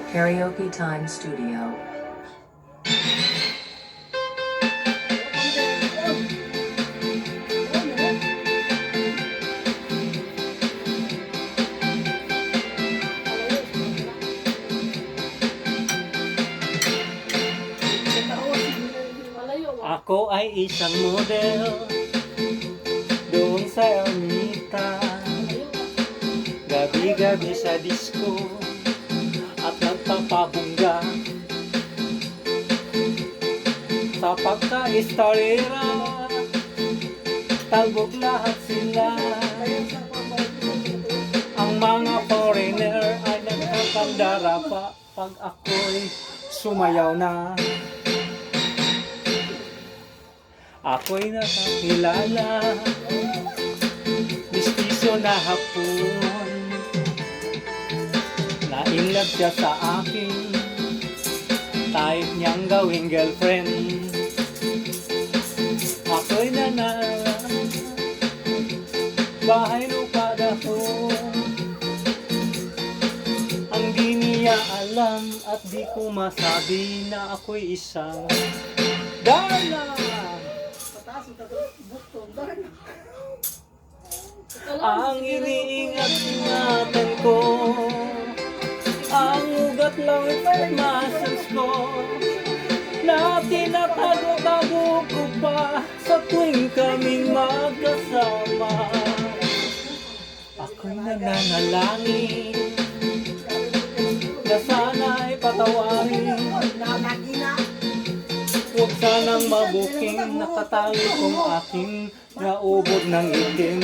Karaoke Time Studio. Ako ay isang model doon sa Ermita, gabi-gabi sa disco at nagpapabungga sa pagka-istorera. Talbog lahat sila, ang mga foreigner ay nagkakandara pa pag ako'y sumayaw na. Ako'y nakakilala, mistiso na hapon, na-inlove siya sa akin, type niyang gawing girlfriend. Ako'y nanala, bahay lupa dako, ang di niya alam at di ko masabi na ako'y isang Darla. Ang iniingat-ingatan ko, ang ugat lang at muscles ko, na tinatago-tago ko pa sa tuwing kaming magkasama. Ako'y nananalangin na sana'y patawarin, huwag sanang mabuking nakatali kong aking naubod ng itim.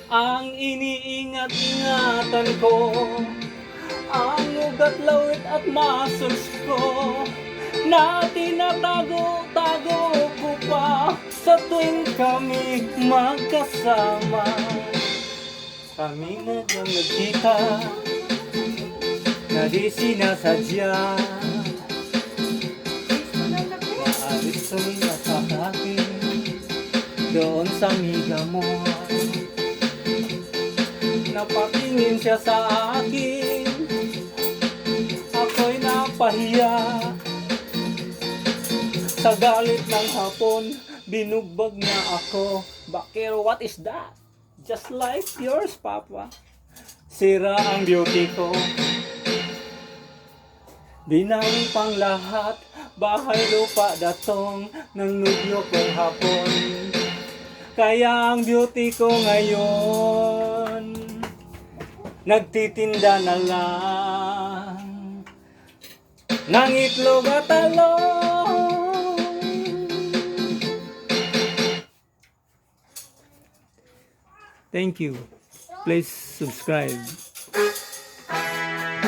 Ang iniingat-ingatan ko, ang ugat, lawit at muscles ko, na tinatago-tago ko pa sa tuwing kami magkasama. Kami na lang nagkita, na di sinasadya, maalis sa'y atakakin doon sa miga mo. Napatingin siya sa akin, ako'y napahiya. Sa galit ng hapon, binugbag niya ako. Bakero, what is that? Just like yours, Papa. Sira ang beauty ko, dinang pang lahat, bahay lupa datong ng nubyo kong hapon. Kaya ang beauty ko ngayon, nagtitinda na lang ng itlog at talong. Thank you. Please subscribe.